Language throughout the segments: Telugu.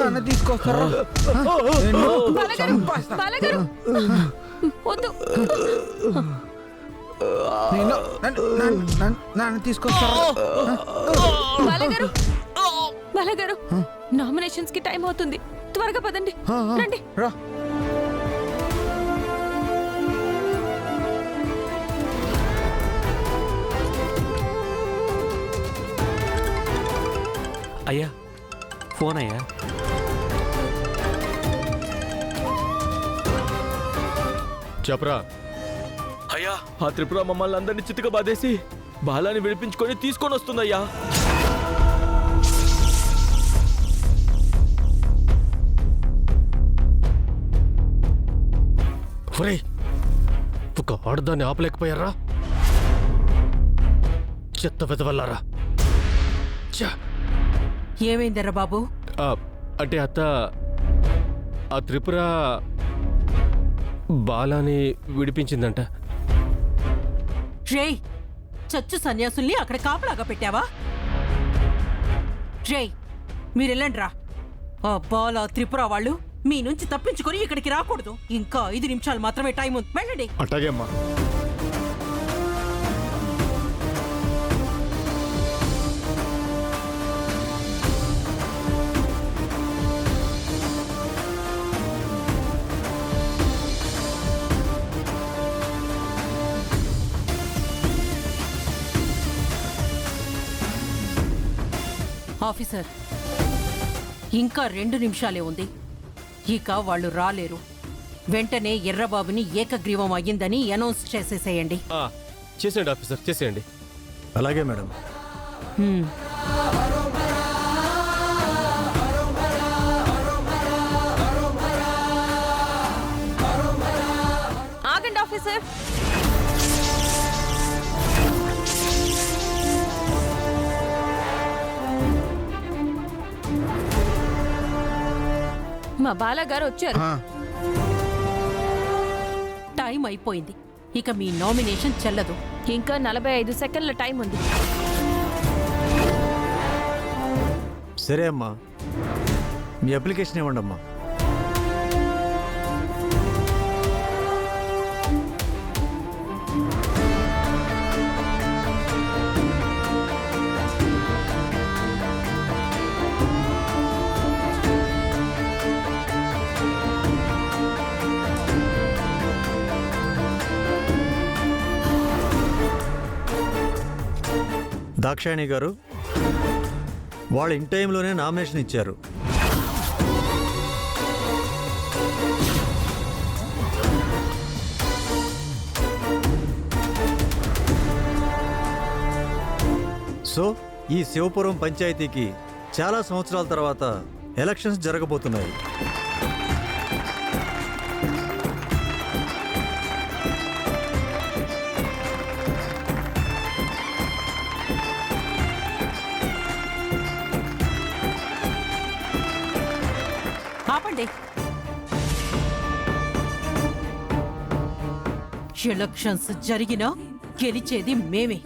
నాన్న తీసుకొస్తారా? నాన్న తీసుకొస్తారా? బాలగారు, నామినేషన్స్ కి టైం అవుతుంది, త్వరగా పదండి. రండి. రా. అయ్యా, ఫోన్ అయ్యా. చెప్పరా. అయ్యా, ఆ త్రిపుర మమ్మల్ని అందరినీ చిత్తుగా బాధేసి బాలాని విడిపించుకొని తీసుకొని వస్తుందయ్యా. ఒక ఆడదాన్ని ఆపలేకపోయారా? చెత్త వెదవల్లారా. ఏమైందరా బాబు? అంటే అత్త, ఆ త్రిపుర బాలాని విడిపించిందంట. రేయ్, చచ్చు సన్యాసుల్ని అక్కడ కాపలాగా పెట్టావా? రేయ్, మీరెళ్ళండ్రా. ఆ బాలా త్రిపుర వాళ్ళు మీ నుంచి తప్పించుకొని ఇక్కడికి రాకూడదు. ఇంకా 5 నిమిషాలు మాత్రమే టైం ఉంది, వెళ్ళండి. అట్లాగే అమ్మా. ఆఫీసర్, ఇంకా 2 నిమిషాలే ఉంది. ఇక వాళ్ళు రాలేరు. వెంటనే ఎర్రబాబుని ఏకగ్రీవం అయ్యిందని అనౌన్స్ చేసేసేయండి. చేసేయండి ఆఫీసర్, చేసేయండి. అలాగే మేడం. ఆగండి ఆఫీసర్. మా బాలగారు వచ్చారు. టైం అయిపోయింది. ఇక మీ నామినేషన్ చెల్లదు. ఇంకా 45 సెకండ్ల టైం ఉంది. సరే అమ్మా, మీ అప్లికేషన్ ఇవ్వండి అమ్మా. దాక్షాయణి గారు, వాళ్ళు ఇన్ టైంలోనే నామినేషన్ ఇచ్చారు. సో ఈ శివపురం పంచాయతీకి చాలా సంవత్సరాల తర్వాత ఎలక్షన్స్ జరగబోతున్నాయి. ఆపండి. ఎలక్షన్స్ జరిగినా గెలిచేది మేమే.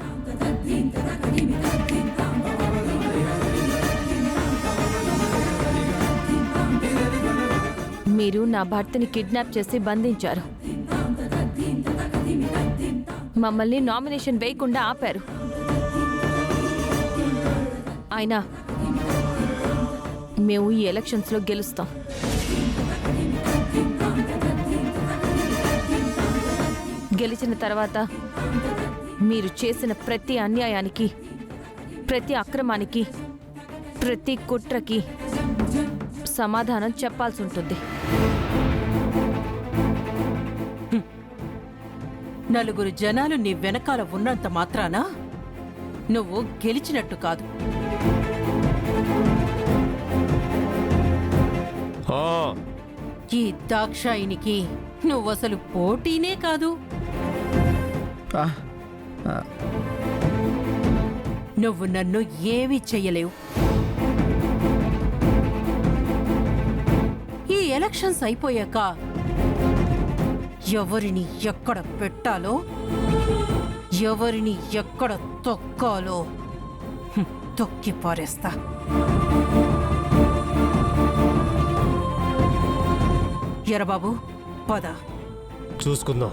మీరు నా భర్తని కిడ్నాప్ చేసి బంధించారు. మమ్మల్ని నామినేషన్ వేయకుండా ఆపారు. అయినా మేము ఈ ఎలక్షన్స్లో గెలుస్తాం. గెలిచిన తర్వాత మీరు చేసిన ప్రతి అన్యాయానికి, ప్రతి అక్రమానికి, ప్రతి కుట్రకి సమాధానం చెప్పాల్సి ఉంటుంది. నలుగురు జనాలు నీ వెనకాల ఉన్నంత మాత్రాన నువ్వు గెలిచినట్టు కాదు. ఈ దాక్షాయినికి నువ్వసలు పోటీనే కాదు. నువ్వు నన్ను ఏమీ చెయ్యలేవు. ఈ ఎలక్షన్స్ అయిపోయాక ఎవరిని ఎక్కడ పెట్టాలో, ఎవరిని ఎక్కడ తొక్కాలో తొక్కి పారేస్తా. ఎరబాబు పద. చూసుకుందాం.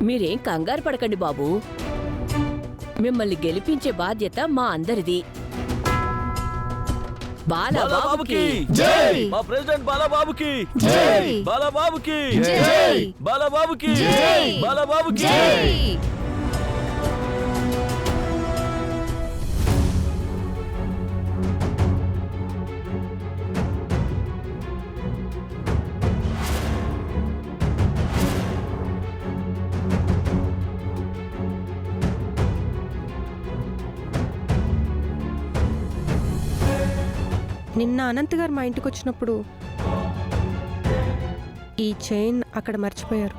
మీరేం కంగారు పడకండి బాబు. మిమ్మల్ని గెలిపించే బాధ్యత మా అందరిది. బాలబాబుకి జై! మా ప్రెసిడెంట్ బాలబాబుకి జై! బాలబాబుకి జై! బాలబాబుకి జై! బాలబాబుకి జై! నిన్న అనంత్ గారు మా ఇంటికి వచ్చినప్పుడు ఈ చైన్ అక్కడ మర్చిపోయారు.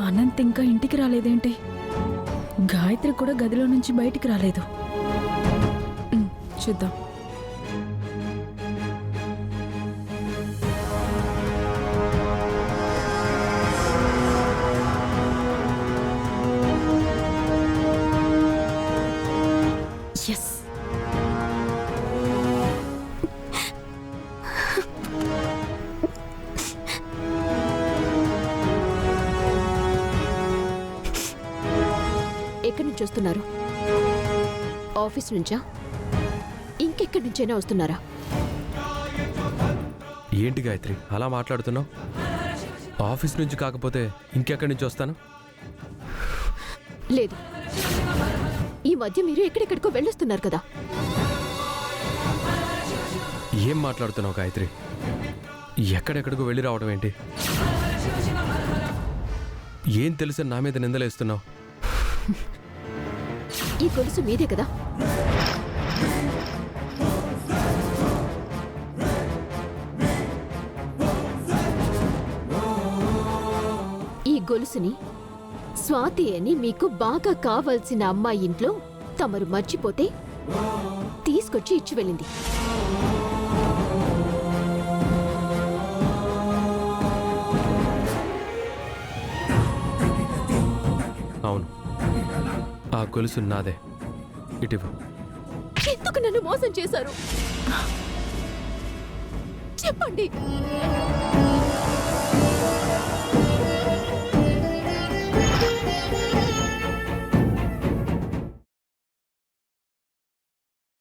అనంత్ ఇంకా ఇంటికి రాలేదేంటి? గాయత్రి కూడా గదిలో నుంచి బయటికి రాలేదు. చూద్దాం. ఎస్, ఎక్కడి నుంచి వస్తున్నారు? ఆఫీస్ నుంచా? ఇంకెక్కడి నుంచైనా వస్తున్నారా? ఏంటి గాయత్రి అలా మాట్లాడుతున్నావు? ఆఫీస్ నుంచి కాకపోతే ఇంకెక్కడి నుంచి వస్తాను? లేదు, ఈ మధ్య మీరు ఎక్కడెక్కడికో వెళ్ళొస్తున్నారు కదా. ఏం మాట్లాడుతున్నావు గాయత్రి? ఎక్కడెక్కడికో వెళ్ళి రావడం ఏంటి? ఏం తెలుసు నా మీద నిందలేస్తున్నావు? ఈ గొలుసు మీదే కదా. ఈ గొలుసుని స్వాతి అని మీకు బాగా కావాల్సిన అమ్మాయి ఇంట్లో తమరు మర్చిపోతే తీసుకొచ్చి ఇచ్చి వెళ్ళింది. అవును, ఆ గొలుసు నాదే. ఇటివ్వు. ఎందుకు నన్ను మోసం చేశారు చెప్పండి.